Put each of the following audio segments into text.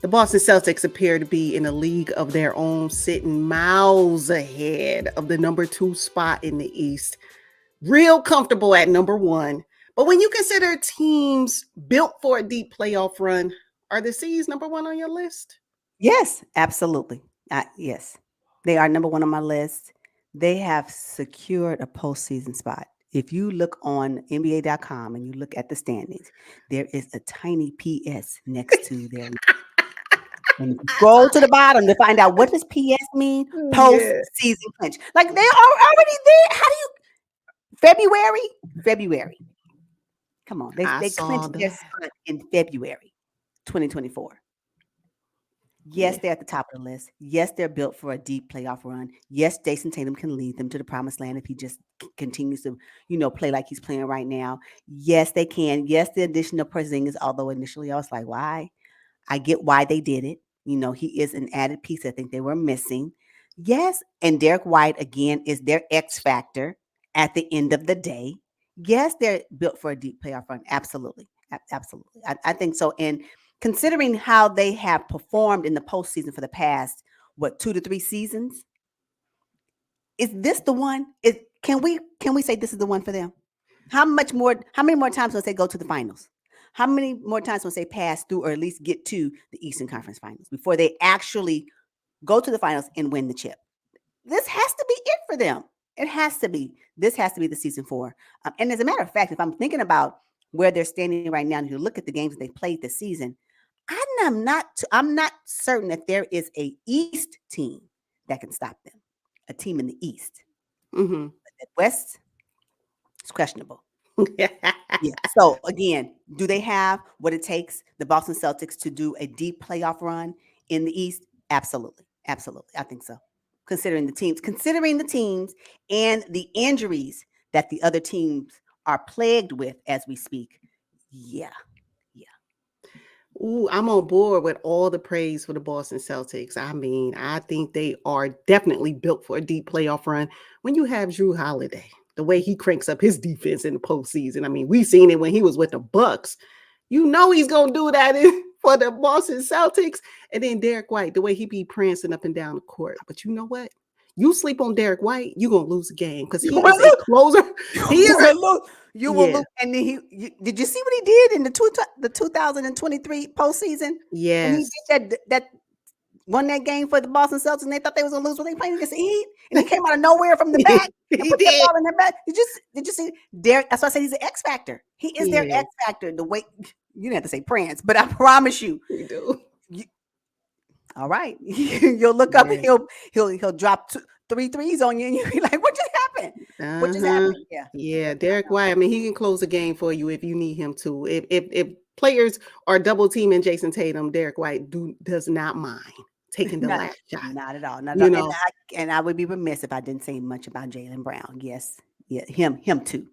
The Boston Celtics appear to be in a league of their own, sitting miles ahead of the number 2 spot in the East. Real comfortable at number 1. But when you consider teams built for a deep playoff run, are the C's number 1 on your list? Yes, absolutely. Yes, they are number one on my list. They have secured a postseason spot. If you look on NBA.com and you look at the standings, there is a tiny PS next to their. And if you I scroll saw to the bottom to find out what does PS mean, that. Yeah. post-season clinch. Like they are already there. How do you February? Come on, I they saw clinched their that. spot in February 2024. Yes, Yeah. they're at the top of the list. Yes, they're built for a deep playoff run. Yes, Jason Tatum can lead them to the promised land if he just continues to, play like he's playing right now. Yes, they can. Yes, the addition of Porzingis, although initially I was like, why? I get why they did it. He is an added piece I think they were missing. Yes, and Derek White again is their X factor at the end of the day. Yes, they're built for a deep playoff run. Absolutely. Absolutely. I think so. And considering how they have performed in the postseason for the past, 2 to 3 seasons, is this the one? Can we say this is the one for them? How many more times must they go to the finals? How many more times must they pass through or at least get to the Eastern Conference Finals before they actually go to the finals and win the chip? This has to be it for them. It has to be. This has to be the season 4. And as a matter of fact, if I'm thinking about where they're standing right now, and you look at the games that they played this season, I'm not certain that there is a East team that can stop them. A team in the East. Mm-hmm. At West, it's questionable. Yeah. So again, do they have what it takes, the Boston Celtics, to do a deep playoff run in the East? Absolutely. Absolutely. I think so. Considering the teams and the injuries that the other teams are plagued with as we speak. Yeah. Yeah. Ooh, I'm on board with all the praise for the Boston Celtics. I mean, I think they are definitely built for a deep playoff run. When you have Drew Holiday, the way he cranks up his defense in the postseason, I mean, we've seen it when he was with the Bucks. You know he's gonna do that for the Boston Celtics. And then Derek White, the way he be prancing up and down the court. But you know what? You sleep on Derek White, you're gonna lose a game because You he is will a lose. closer. You He is a will lose. You will yeah, lose. And then did you see what he did in the 2023 postseason when he yes. did that won that game for the Boston Celtics and they thought they was gonna lose when they playing against the Heat and he came out of nowhere from the back and He put that did. ball in their back. Did you see Derek? That's why I said he's an X factor. He is their Yeah, X factor. The way you didn't have to say Prince, but I promise you, we do. you all right. You'll look up and Yeah. he'll drop three threes on you and you'll be like, what just happened? What just Uh-huh. happened? Yeah. Yeah, Derek White. I mean, he can close a game for you if you need him to. If players are double teaming Jason Tatum, Derek White does not mind taking the Not last shot. not at all. Not at You all. know, And I would be remiss if I didn't say much about Jaylen Brown. Yes. Yeah, him too.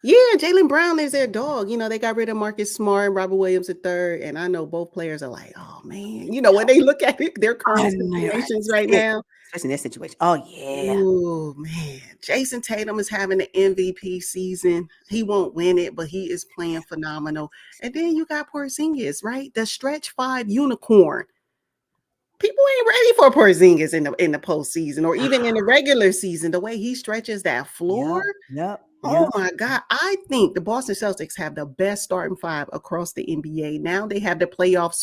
yeah, Jaylen Brown is their dog. You know, they got rid of Marcus Smart, Robert Williams III, and I know both players are like, oh man, you know, when they look at it, their current I know, right? situations right now. Especially in this situation. Oh yeah. Oh man, Jason Tatum is having an MVP season. He won't win it, but he is playing phenomenal. And then you got Porzingis, right? The stretch 5 unicorn. People ain't ready for Porzingis in the postseason or even in the regular season. The way he stretches that floor. Yep. Yep. Oh Yep. my God. I think the Boston Celtics have the best starting 5 across the NBA. Now they have the playoff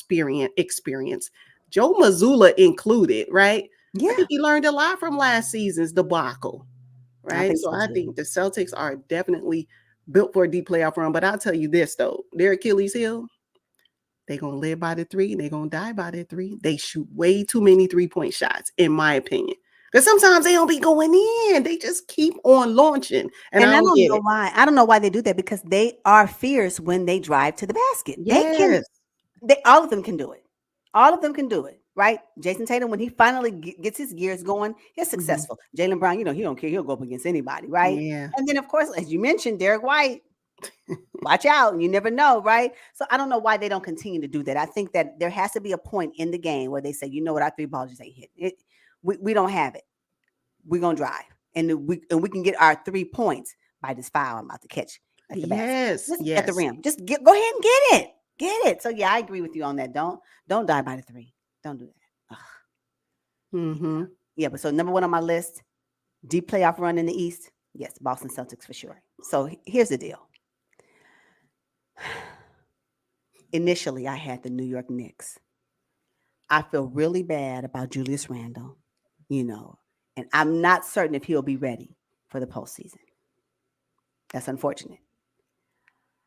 experience. Joe Mazzulla included, right? I Yeah. think he learned a lot from last season's debacle, I right? think So so I too. think the Celtics are definitely built for a deep playoff run. But I'll tell you this though, their Achilles heel, they're gonna live by the 3, they're gonna die by the 3. They shoot way too many 3-point shots, in my opinion. Because sometimes they don't be going in. They just keep on launching. And I And I don't don't get know it. why. I don't know why they do that because they are fierce when they drive to the basket. Yes. They all of them can do it. All of them can do it, right? Jason Tatum, when he finally gets his gears going, he's Mhm. successful. Jaylen Brown, he don't care. He'll go up against anybody, right? Yeah. And then, of course, as you mentioned, Derek White, watch out. You never know, right? So I don't know why they don't continue to do that. I think that there has to be a point in the game where they say, you know what, our 3 balls just ain't hit. We don't have it. We're going to drive. And we can get our 3 points by this foul I'm about to catch at the basket. Yes. Just at the Yes. rim. Just go ahead and get it. Get it. So yeah, I agree with you on that. Don't die by the 3. Don't do that. Ugh, yeah. Mm-hmm. Yeah, but so number 1 on my list, deep playoff run in the East. Yes, Boston Celtics for sure. So here's the deal. Initially, I had the New York Knicks. I feel really bad about Julius Randle, you know, and I'm not certain if he'll be ready for the postseason. That's unfortunate.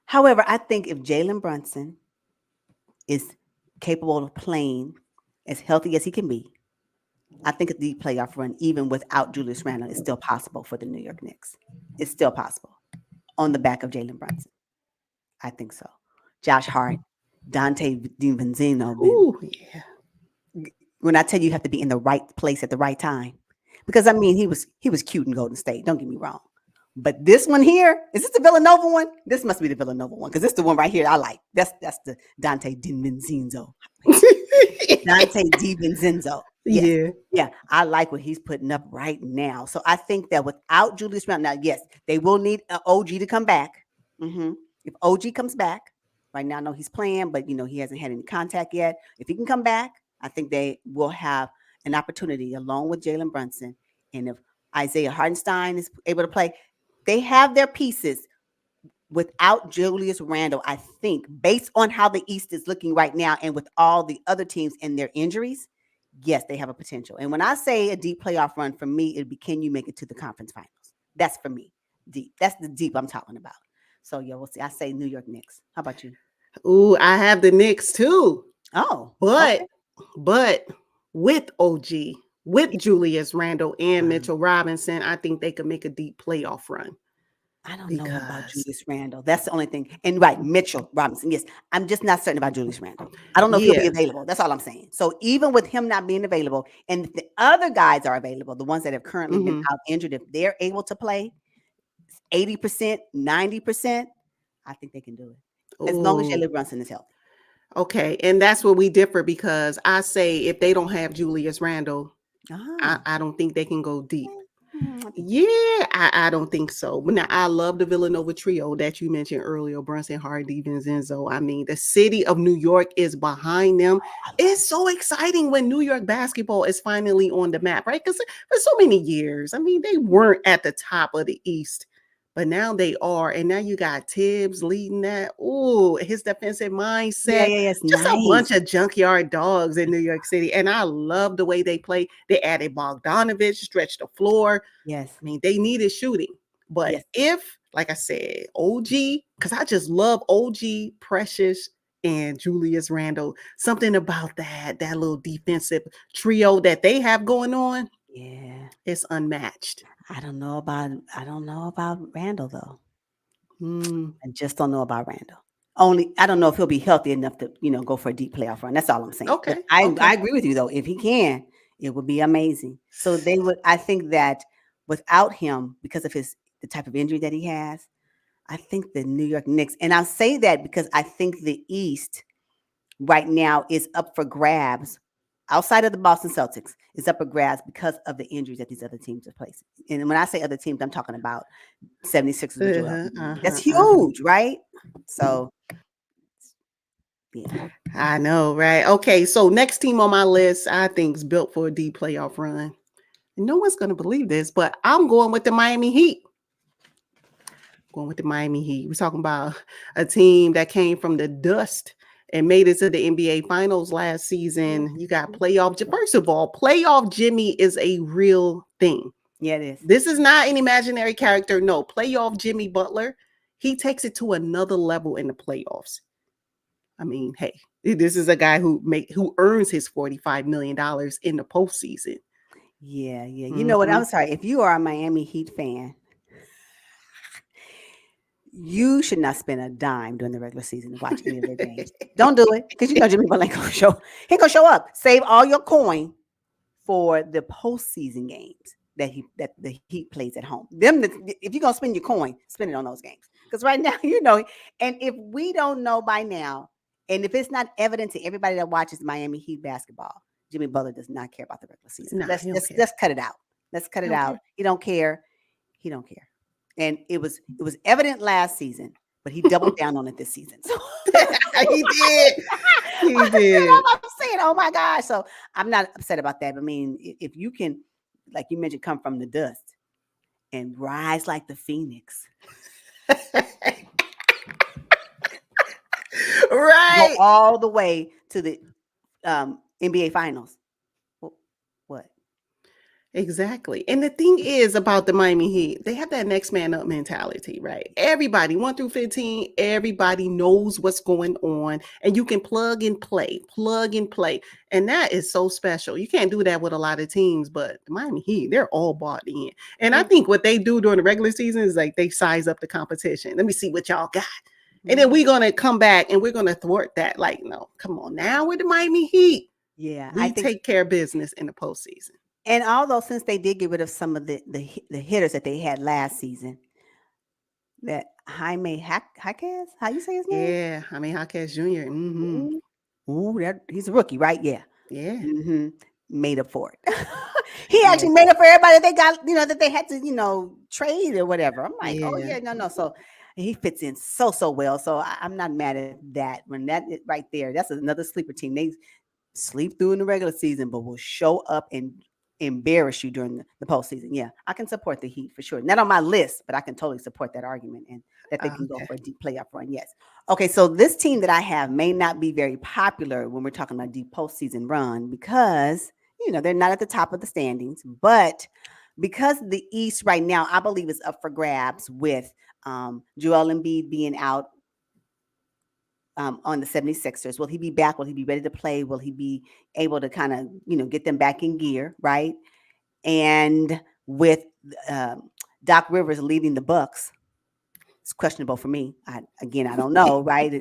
However, I think if Jalen Brunson is capable of playing as healthy as he can be, I think a deep playoff run, even without Julius Randle, is still possible for the New York Knicks. It's still possible on the back of Jalen Brunson. I think so. Josh Hart, Dante DiVincenzo, Ooh, yeah. when I tell you, you have to be in the right place at the right time. Because I mean, he was cute in Golden State. Don't get me wrong. But this one here, is this the Villanova one? This must be the Villanova one because this is the one right here I like. That's the Dante DiVincenzo. Dante DiVincenzo. Yes. Yeah. Yeah, I like what he's putting up right now. So I think that without Julius Randle, now, yes, they will need OG to come back. If OG comes back, right now, I know he's playing, but he hasn't had any contact yet. If he can come back, I think they will have an opportunity along with Jalen Brunson. And if Isaiah Hartenstein is able to play, they have their pieces. Without Julius Randle, I think, based on how the East is looking right now and with all the other teams and their injuries, yes, they have a potential. And when I say a deep playoff run, for me, it'd be, can you make it to the conference finals? That's for me, deep. That's the deep I'm talking about. So, yeah, we'll see. I say New York Knicks. How about you? Ooh, I have the Knicks too. Oh, But okay. but with OG, with Yeah. Julius Randle and Uh-huh. Mitchell Robinson, I think they could make a deep playoff run I don't know about because Julius Randle. That's the only thing. And right, Mitchell Robinson. Yes, I'm just not certain about Julius Randle. I don't know if he'll be yeah. available. That's all I'm saying. So even with him not being available, and if the other guys are available, the ones that have currently been Mm-hmm. out injured, if they're able to play 80%, 90%, I think they can do it. As long as Oh, Jalen Brunson is healthy. okay. And that's where we differ because I say if they don't have Julius Randle, Ah, I don't think they can go deep. I think Yeah, I don't think so. But now I love the Villanova trio that you mentioned earlier, Brunson, Hardy, Vincenzo. I mean, the city of New York is behind them. I love It's so exciting when New York basketball is finally on the map, right? Because for so many years, I mean, they weren't at the top of the East, but now they are. And now you got Tibbs leading that. Ooh, his defensive Yeah, mindset. yeah, yeah. It's Just a bunch nice. of junkyard dogs in New York City. And I love the way they play. They added Bogdanovich, stretched the floor. Yes. I mean, they needed shooting. But Yes. if, like I said, OG, because I just love OG, Precious, and Julius Randle, something about that little defensive trio that they have going on Yeah. is unmatched. I don't know about Randall though. Mm, I just don't know about Randall. Only I don't know if he'll be healthy enough to, go for a deep playoff run. That's all I'm saying. But okay, I okay. agree with you though. If he can, it would be amazing. So they would I think that without him, because of the type of injury that he has, I think the New York Knicks, and I'll say that because I think the East right now is up for grabs. Outside of the Boston Celtics, is up for grabs because of the injuries that these other teams are facing. And when I say other teams, I'm talking about 76ers with Joel Uh-huh, Embiid. That's uh-huh, uh-huh. huge, right? So, yeah. I know, right? Okay, so next team on my list, I think is built for a deep playoff run. No one's going to believe this, but I'm going with the Miami Heat. Going with the Miami Heat. We're talking about a team that came from the dust and made it to the NBA Finals last season. You got playoff. First of all, playoff Jimmy is a real thing. Yeah, it is. This is not an imaginary character. No, playoff Jimmy Butler. He takes it to another level in the playoffs. I mean, hey, this is a guy who earns his $45 million in the postseason. Yeah, yeah. You know what? Mm-hmm. I'm sorry. If you are a Miami Heat fan, you should not spend a dime during the regular season to watch any of their games. Don't do it because Jimmy Butler ain't gonna show. He ain't gonna show up. Save all your coin for the postseason games that the Heat plays at home. If you're gonna spend your coin, spend it on those games. Because right now, and if we don't know by now, and if it's not evident to everybody that watches Miami Heat basketball, Jimmy Butler does not care about the regular season. Nah, Let's he don't let's care. let's cut it out. Let's cut He it don't out. care. He don't care. He don't care. And it was evident last season but he doubled down on it this season. So He did. He did. I'm saying, oh my gosh. So I'm not upset about that. I mean, if you can, like you mentioned, come from the dust and rise like the phoenix, go Right. all the way to the NBA Finals. What? Exactly. And the thing is about the Miami Heat, they have that next man up mentality, right? Everybody, 1 through 15, everybody knows what's going on, and you can plug and play, plug and play. And that is so special. You can't do that with a lot of teams, but the Miami Heat, they're all bought in. And I Yeah. think what they do during the regular season is like they size up the competition. Let me see what y'all got. And then Mhm. we're going to come back and we're going to thwart that. Like, no, come on now with the Miami Heat. Yeah, I We think, take care of business in the postseason. and although since they did get rid of some of the hitters that they had last season, that Jaime Jaquez, how you say his name? Yeah, I mean, Jaquez Jr. Ooh, ooh, that he's a rookie, right? Yeah. Yeah, Made up for it. He yeah, actually made up for everybody that they got, that they had to, trade or whatever. I'm like, oh yeah. yeah, no, no. So he fits in so well. So I'm not mad at that. When right there, that's another sleeper team. They sleep through in the regular season, but will show up and embarrass you during the postseason. Yeah, I can support the Heat for sure. Not on my list, but I can totally support that argument and that they can go Okay. for a deep playoff run. Yes. Okay, so this team that I have may not be very popular when we're talking about deep postseason run because they're not at the top of the standings, but because the East right now, I believe is up for grabs with Joel Embiid being out on the 76ers. Will he be back? Will he be ready to play? Will he be able to kind of, get them back in gear, right? And with Doc Rivers leading the Bucks, it's questionable for me. I don't know, right?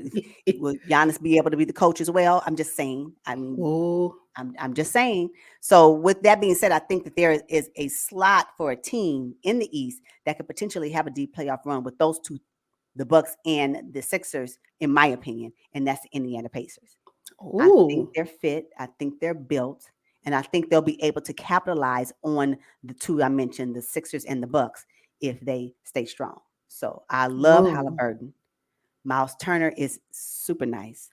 Will Giannis be able to be the coach as well? I'm just saying. I mean, Oh, I'm just saying. So with that being said, I think that there is a slot for a team in the East that could potentially have a deep playoff run with those two, the Bucks and the Sixers, in my opinion, and that's the Indiana Pacers. I think oh, they're fit. I think they're built, and I think they'll be able to capitalize on the two I mentioned, the Sixers and the Bucks, if they stay strong. So I love oh. Halliburton. Miles Turner is super nice,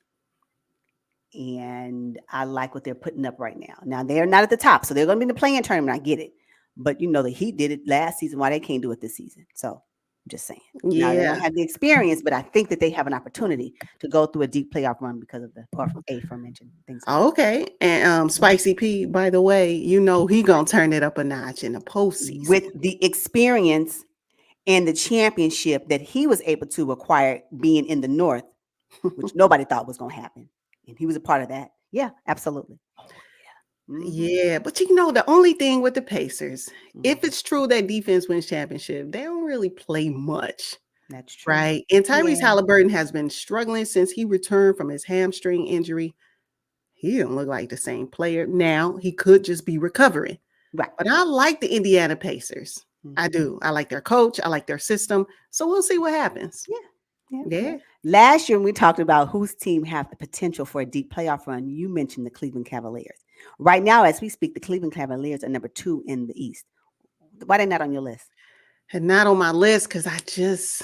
and I like what they're putting up right now. Now they're not at the top, so they're going to be in the playing tournament. I get it, but the Heat did it last season. Why they can't do it this season? So I'm just saying. Now they don't Yeah. have the experience, but I think that they have an opportunity to go through a deep playoff run because of the or aforementioned things that I said. Okay. And Spicy P, by the way, he gonna turn it up a notch in the postseason. With the experience and the championship that he was able to acquire being in the North, which nobody thought was going to happen, and he was a part of that. Yeah, absolutely. Oh yeah. Yeah, but the only thing with the Pacers, if Mhm. it's true that defense wins championship, they don't really play much. That's true. Right. And Tyrese Yeah. Halliburton has been struggling since he returned from his hamstring injury. He don't look like the same player. Now he could just be recovering. Right. But I like the Indiana Pacers. I Mhm. do. I like their coach. I like their system. So we'll see what happens. Yeah. Yeah. Yeah. Yeah. Last year, when we talked about whose team have the potential for a deep playoff run, you mentioned the Cleveland Cavaliers. Right now, as we speak, the Cleveland Cavaliers are number 2 in the East. Why they not on your list? And not on my list because I just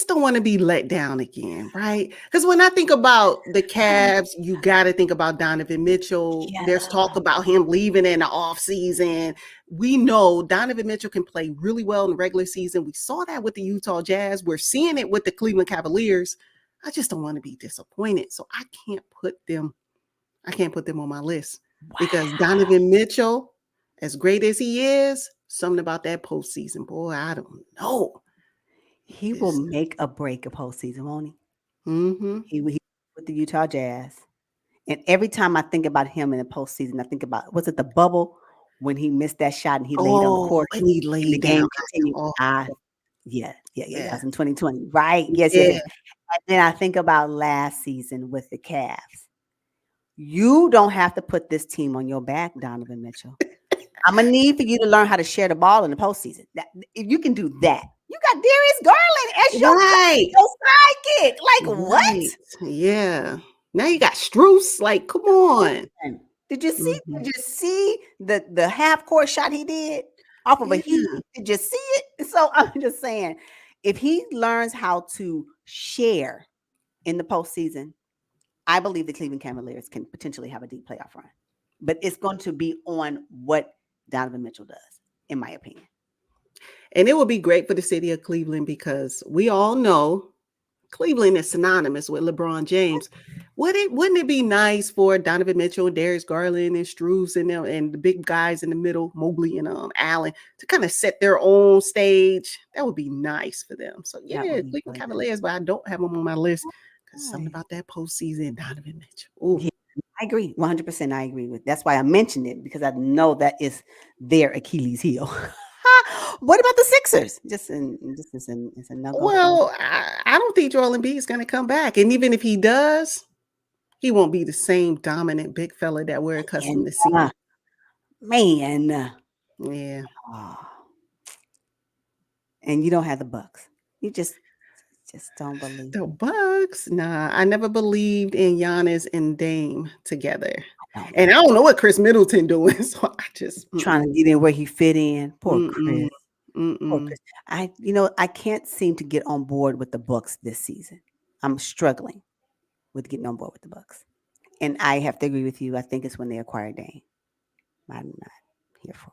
don't want to be let down again, right? Because when I think about the Cavs, you got to think about Donovan Mitchell. Yeah. There's talk about him leaving in the offseason. We know Donovan Mitchell can play really well in the regular season. We saw that with the Utah Jazz. We're seeing it with the Cleveland Cavaliers. I just don't want to be disappointed. So I can't put them on my list because Wow. Donovan Mitchell, as great as he is, something about that postseason, boy, I don't know. He will It's make a break a postseason, won't he? mm-hmm. He with the Utah Jazz. And every time I think about him in the postseason, I think about, was it the bubble when he missed that shot and he laid on the Oh, court and he and the laid down. game continued? Oh, Yeah. That yeah. was in 2020. Right. Yes. Yeah. And then I think about last season with the Cavs. You don't have to put this team on your back, Donovan Mitchell. I'm gonna need for you to learn how to share the ball in the postseason. If you can do that, you got Darius Garland as Right. your sidekick. Like what? Right. Yeah. Now you got Struce. Like, come on. Man, Did you see? Mhm. Did you see the half court shot he did off of a heat? Yeah. Did you see it? So I'm just saying, if he learns how to share in the postseason, I believe the Cleveland Cavaliers can potentially have a deep playoff run. But it's going to be on what Donovan Mitchell does, in my opinion. And it would be great for the city of Cleveland because we all know Cleveland is synonymous with LeBron James. Wouldn't it be nice for Donovan Mitchell and Darius Garland and Struz and them and the big guys in the middle, Mobley and Allen, to kind of set their own stage? That would be nice for them. So That yeah, would be Cleveland really nice. Cavaliers, but I don't have them on my list because something Right. about that postseason, Donovan Mitchell. Ooh. Yeah, I agree. 100% I agree with. That's why I mentioned it, because I know that is their Achilles heel. What about the Sixers? Just it's a no go for me. Well, I don't think Joel Embiid is going to come back, and even if he does, he won't be the same dominant big fella that we're And accustomed to seeing. man, Yeah. oh, and you don't have the Bucks. You just don't believe The it. Bucks? Nah, I never believed in Giannis and Dame together. I don't And I don't know what Chris Middleton doing, so I just trying to get in where he fit in. Poor mm-mm, Chris. Poor mm-mm. Chris. I can't seem to get on board with the Bucks this season. I'm struggling with getting on board with the Bucks. And I have to agree with you. I think it's when they acquire Dame. I'm not here for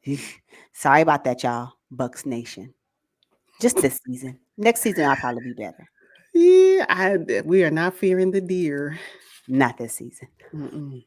it. Sorry about that, y'all. Bucks Nation. Just this season. Next season, I'll probably be better. Yeah, we are not fearing the deer. Not this season. Mm-mm.